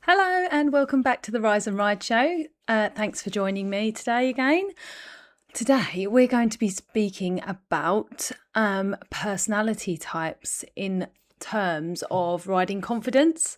Hello and welcome back to the Rise and Ride show. Thanks for joining me today again. Today we're going to be speaking about personality types in terms of riding confidence.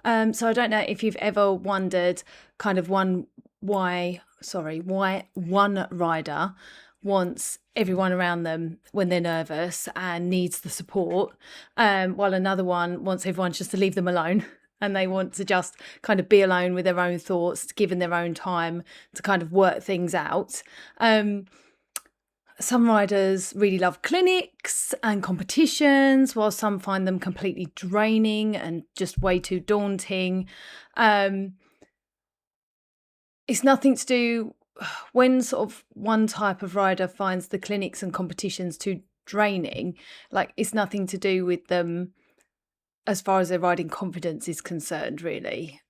So I don't know if you've ever wondered kind of why one rider wants everyone around them when they're nervous and needs the support, while another one wants everyone just to leave them alone. And they want to just kind of be alone with their own thoughts, given their own time to kind of work things out. Some riders really love clinics and competitions, while some find them completely draining and just way too daunting. It's nothing to do when sort of one type of rider finds the clinics and competitions too draining, like it's nothing to do with them as far as their riding confidence is concerned, really.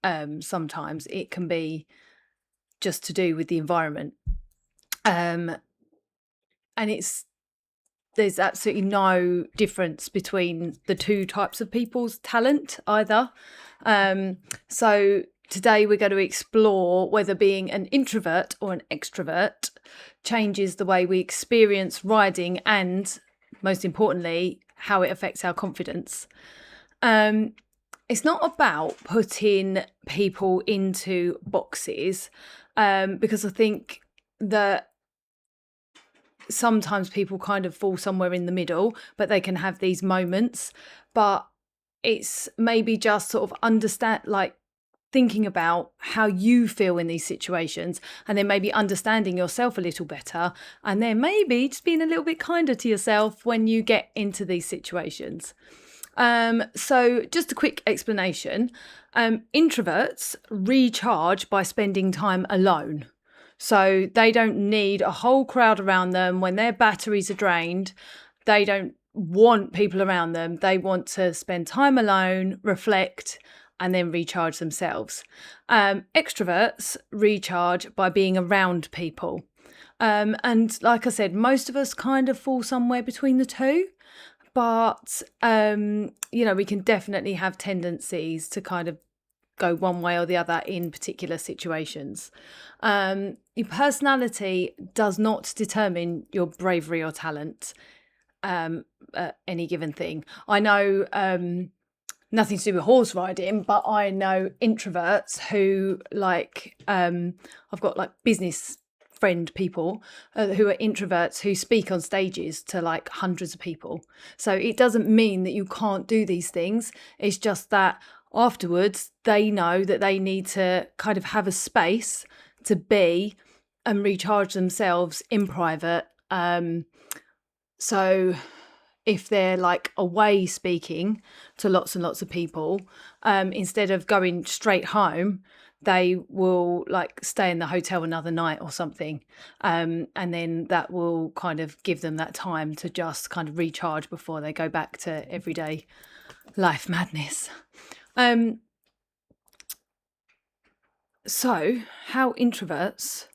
Sometimes it can be just to do with the environment. And there's absolutely no difference between the two types of people's talent either. So today we're going to explore whether being an introvert or an extrovert changes the way we experience riding and, most importantly, how it affects our confidence. It's not about putting people into boxes, because I think that sometimes people kind of fall somewhere in the middle, but they can have these moments. But it's maybe just sort of thinking about how you feel in these situations, and then maybe understanding yourself a little better, and then maybe just being a little bit kinder to yourself when you get into these situations. So just a quick explanation. Introverts recharge by spending time alone. So they don't need a whole crowd around them when their batteries are drained. They don't want people around them. They want to spend time alone, reflect, and then recharge themselves. Extroverts recharge by being around people. And like I said, most of us kind of fall somewhere between the two. But, we can definitely have tendencies to kind of go one way or the other in particular situations. Your personality does not determine your bravery or talent at any given thing. I know nothing to do with horse riding, but I know introverts who I've got business friend people who are introverts who speak on stages to hundreds of people. So it doesn't mean that you can't do these things. It's just that afterwards they know that they need to kind of have a space to be and recharge themselves in private. So if they're away speaking to lots and lots of people, instead of going straight home, they will stay in the hotel another night or something. And then that will kind of give them that time to just kind of recharge before they go back to everyday life madness. So how introverts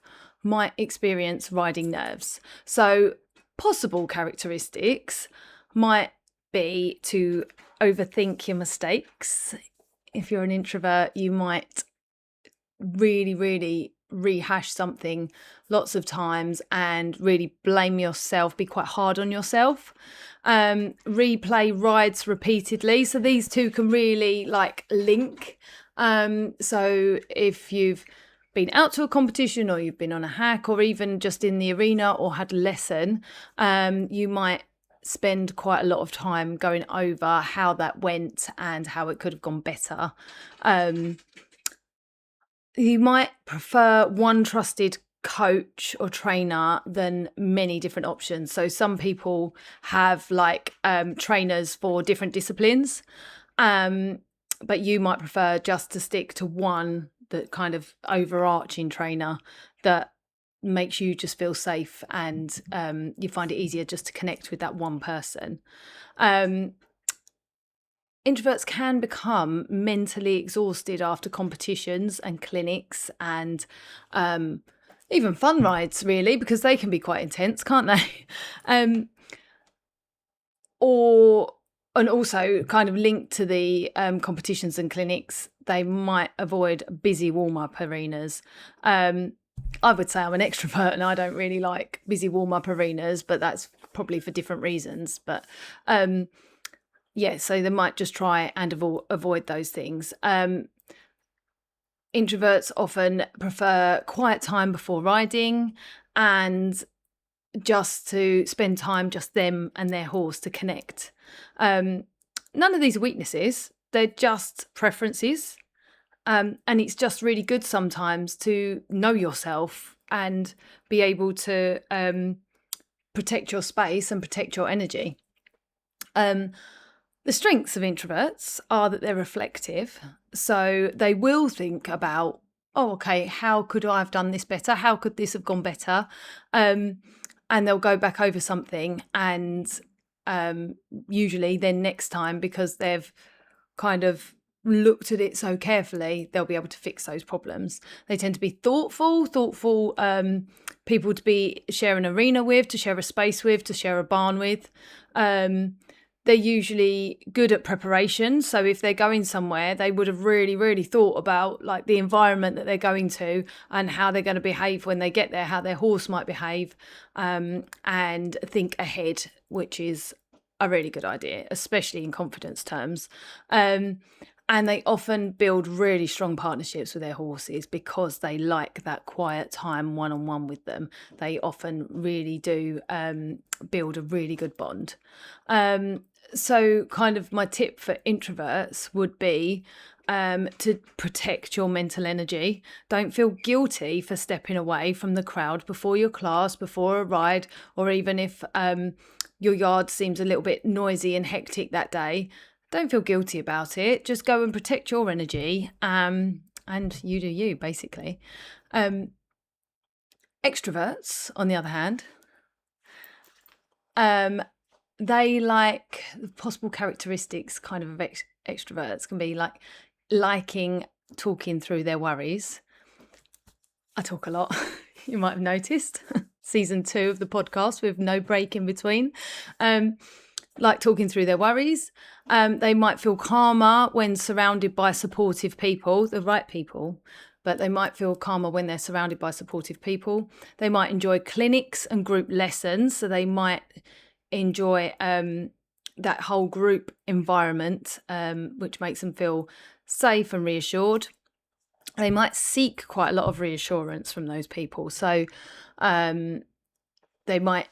might experience riding nerves. So possible characteristics might be to overthink your mistakes. If you're an introvert, you might really rehash something lots of times and really blame yourself, be quite hard on yourself. Replay rides repeatedly. So these two can really link. So if you've been out to a competition or you've been on a hack or even just in the arena or had a lesson, you might spend quite a lot of time going over how that went and how it could have gone better. You might prefer one trusted coach or trainer than many different options. So some people have trainers for different disciplines, but you might prefer just to stick to one, that kind of overarching trainer that makes you just feel safe, and you find it easier just to connect with that one person. Introverts can become mentally exhausted after competitions and clinics and even fun rides, really, because they can be quite intense, can't they? And also kind of linked to the competitions and clinics, they might avoid busy warm-up arenas. I would say I'm an extrovert and I don't really like busy warm-up arenas, but that's probably for different reasons. But so they might just try and avoid those things. Introverts often prefer quiet time before riding and just to spend time, just them and their horse, to connect. None of these are weaknesses, they're just preferences. And it's just really good sometimes to know yourself and be able to protect your space and protect your energy. The strengths of introverts are that they're reflective. So they will think about, oh, okay, how could I have done this better? How could this have gone better? And they'll go back over something, and usually then next time, because they've kind of looked at it so carefully, they'll be able to fix those problems. They tend to be thoughtful people to be share an arena with, to share a space with, to share a barn with. They're usually good at preparation. So if they're going somewhere, they would have really, really thought about like the environment that they're going to and how they're going to behave when they get there, how their horse might behave, and think ahead, which is a really good idea, especially in confidence terms. And they often build really strong partnerships with their horses because they like that quiet time one-on-one with them. They often really do build a really good bond. So kind of my tip for introverts would be to protect your mental energy. Don't feel guilty for stepping away from the crowd before your class, before a ride, or even if your yard seems a little bit noisy and hectic that day. Don't feel guilty about it. Just go and protect your energy, and you do you, basically. Extroverts, on the other hand, they like the possible characteristics kind of extroverts can be like liking talking through their worries. I talk a lot, you might have noticed. Season 2 of the podcast with no break in between. Like talking through their worries. They might feel calmer when surrounded by supportive people, the right people, but they might feel calmer when they're surrounded by supportive people. They might enjoy clinics and group lessons, so they might enjoy that whole group environment, which makes them feel safe and reassured. They might seek quite a lot of reassurance from those people, so they might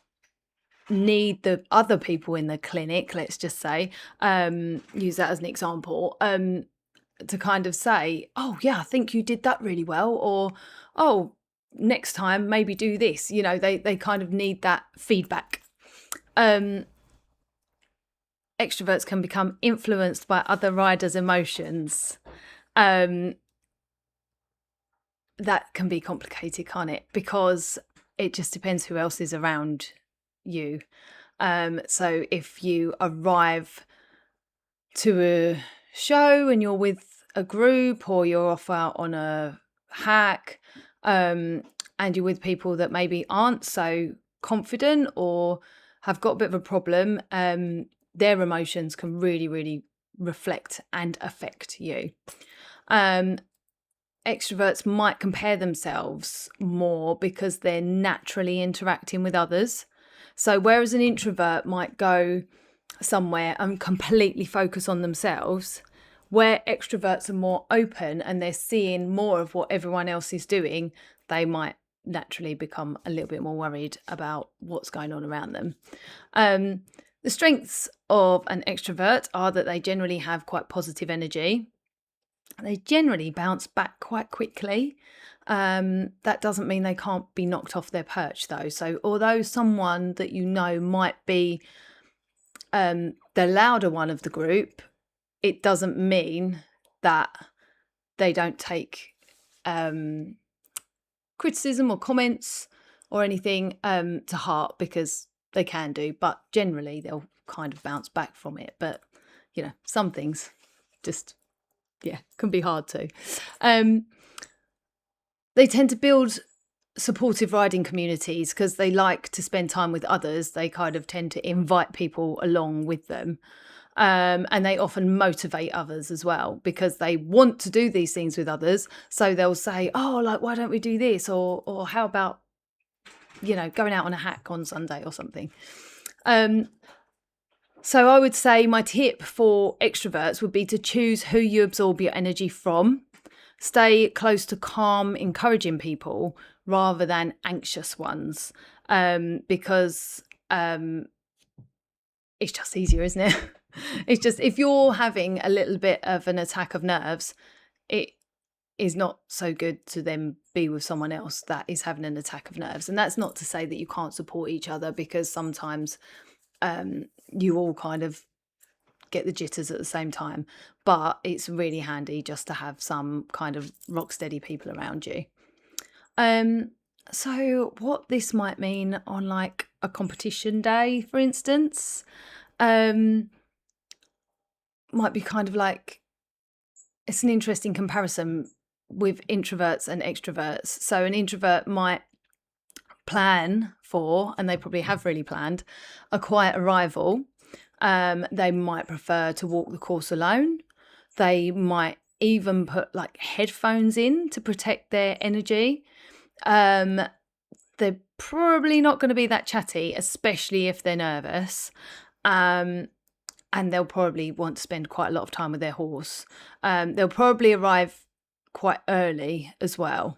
need the other people in the clinic, let's just say, use that as an example, to kind of say, oh yeah, I think you did that really well, or oh, next time maybe do this. You know, they kind of need that feedback. Extroverts can become influenced by other riders' emotions. That can be complicated, can't it? Because it just depends who else is around you. So if you arrive to a show and you're with a group, or you're off out on a hack, and you're with people that maybe aren't so confident or have got a bit of a problem, their emotions can really, really reflect and affect you. Extroverts might compare themselves more because they're naturally interacting with others. So whereas an introvert might go somewhere and completely focus on themselves, where extroverts are more open and they're seeing more of what everyone else is doing, they might naturally become a little bit more worried about what's going on around them. The strengths of an extrovert are that they generally have quite positive energy. They generally bounce back quite quickly. That doesn't mean they can't be knocked off their perch, though. So although someone that you know might be the louder one of the group, it doesn't mean that they don't take criticism or comments or anything to heart, because they can do, but generally they'll kind of bounce back from it. But, you know, some things just, can be hard to. They tend to build supportive riding communities because they like to spend time with others. They kind of tend to invite people along with them. And they often motivate others as well because they want to do these things with others. So they'll say, oh, like, why don't we do this? Or how about, going out on a hack on Sunday or something. So I would say my tip for extroverts would be to choose who you absorb your energy from. Stay close to calm, encouraging people rather than anxious ones, because it's just easier, isn't it? It's just, if you're having a little bit of an attack of nerves, it is not so good to then be with someone else that is having an attack of nerves. And that's not to say that you can't support each other, because sometimes you all kind of get the jitters at the same time, but it's really handy just to have some kind of rock steady people around you. So what this might mean on like a competition day, for instance, might be kind of like, it's an interesting comparison with introverts and extroverts. So an introvert might plan for, and they probably have really planned, a quiet arrival. They might prefer to walk the course alone. They might even put like headphones in to protect their energy. They're probably not going to be that chatty, especially if they're nervous. And they'll probably want to spend quite a lot of time with their horse. They'll probably arrive quite early as well.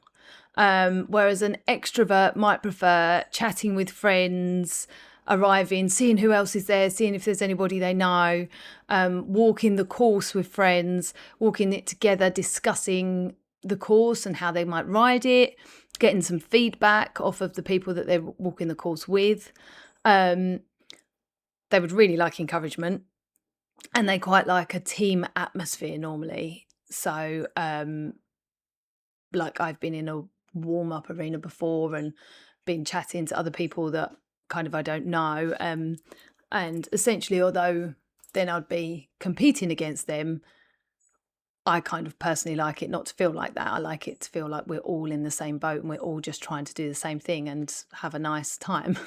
Whereas an extrovert might prefer chatting with friends, arriving, seeing who else is there, seeing if there's anybody they know, walking the course with friends, walking it together, discussing the course and how they might ride it, getting some feedback off of the people that they're walking the course with. They would really like encouragement, and they quite like a team atmosphere normally. So like I've been in a warm-up arena before and been chatting to other people that kind of I don't know, and essentially, although then I'd be competing against them, I kind of personally like it not to feel like that. I like it to feel like we're all in the same boat and we're all just trying to do the same thing and have a nice time.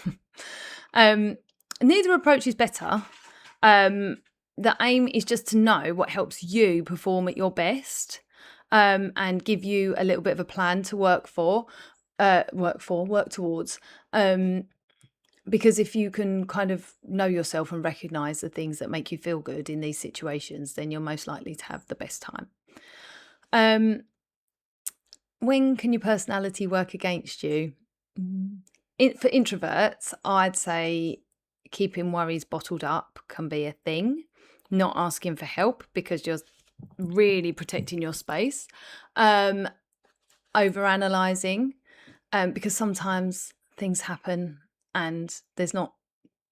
Neither approach is better. The aim is just to know what helps you perform at your best, and give you a little bit of a plan to work towards. Because if you can kind of know yourself and recognize the things that make you feel good in these situations, then you're most likely to have the best time. When can your personality work against you? For introverts, I'd say keeping worries bottled up can be a thing. Not asking for help because you're really protecting your space. Overanalyzing, because sometimes things happen and there's not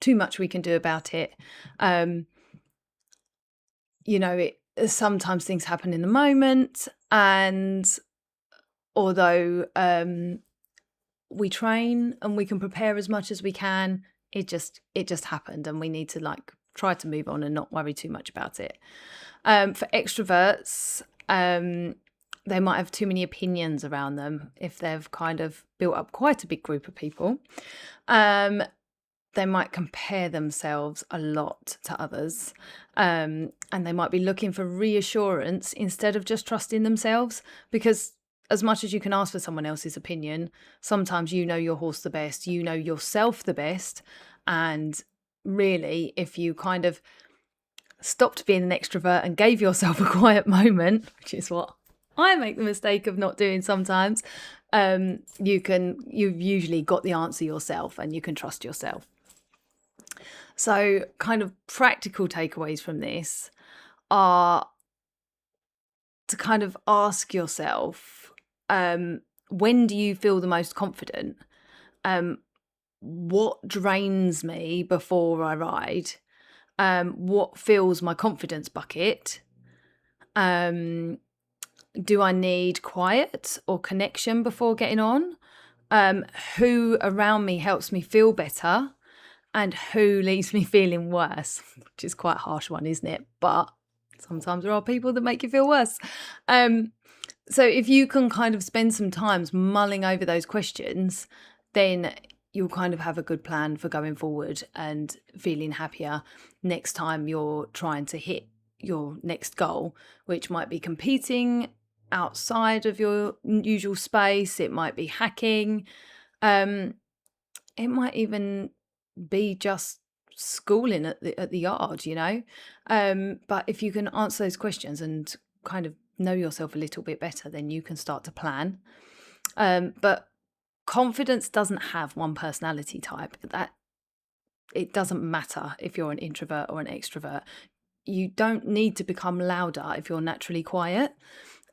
too much we can do about it. Sometimes things happen in the moment, and although we train and we can prepare as much as we can, it just happened, and we need to like try to move on and not worry too much about it. For extroverts, they might have too many opinions around them if they've kind of built up quite a big group of people. They might compare themselves a lot to others, and they might be looking for reassurance instead of just trusting themselves, because as much as you can ask for someone else's opinion, sometimes you know your horse the best, you know yourself the best, and really, if you kind of stopped being an extrovert and gave yourself a quiet moment, which is what I make the mistake of not doing sometimes, you've usually got the answer yourself and you can trust yourself. So kind of practical takeaways from this are to kind of ask yourself, when do you feel the most confident? What drains me before I ride? What fills my confidence bucket? Do I need quiet or connection before getting on? Who around me helps me feel better? And who leaves me feeling worse? Which is quite a harsh one, isn't it? But sometimes there are people that make you feel worse. So if you can kind of spend some time mulling over those questions, then you'll kind of have a good plan for going forward and feeling happier. next time you're trying to hit your next goal, which might be competing outside of your usual space. It might be hacking. Um, it might even be just schooling at the yard, but if you can answer those questions and kind of know yourself a little bit better, then you can start to plan. But confidence doesn't have one personality type. That it doesn't matter if you're an introvert or an extrovert. You don't need to become louder if you're naturally quiet.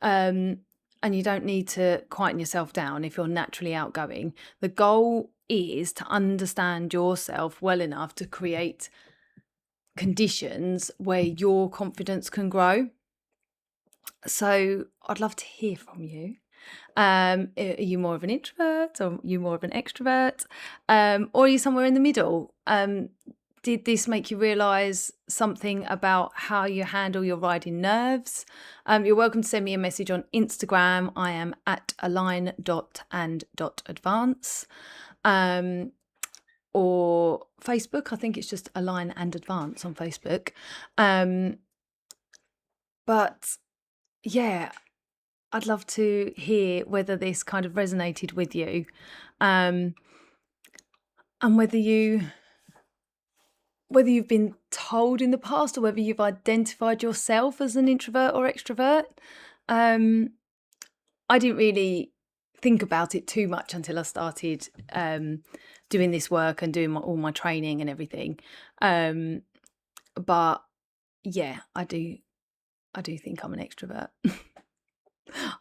And you don't need to quieten yourself down if you're naturally outgoing. The goal is to understand yourself well enough to create conditions where your confidence can grow. So I'd love to hear from you. Are you more of an introvert, or are you more of an extrovert? Or are you somewhere in the middle? Did this make you realise something about how you handle your riding nerves? You're welcome to send me a message on Instagram. I am at align.and.advance. Or Facebook. I think it's just Align and Advance on Facebook. But yeah, I'd love to hear whether this kind of resonated with you, and whether you've been told in the past, or whether you've identified yourself as an introvert or extrovert. I didn't really think about it too much until I started doing this work and doing all my training and everything. But yeah, I do think I'm an extrovert.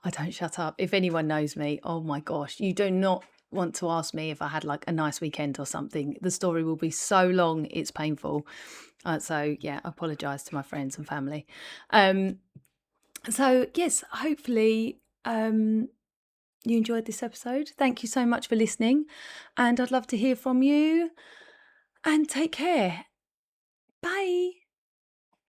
I don't shut up. If anyone knows me, oh my gosh, you do not want to ask me if I had like a nice weekend or something. The story will be so long, it's painful. So yeah, I apologise to my friends and family. So yes, hopefully you enjoyed this episode. Thank you so much for listening, and I'd love to hear from you, and take care. Bye.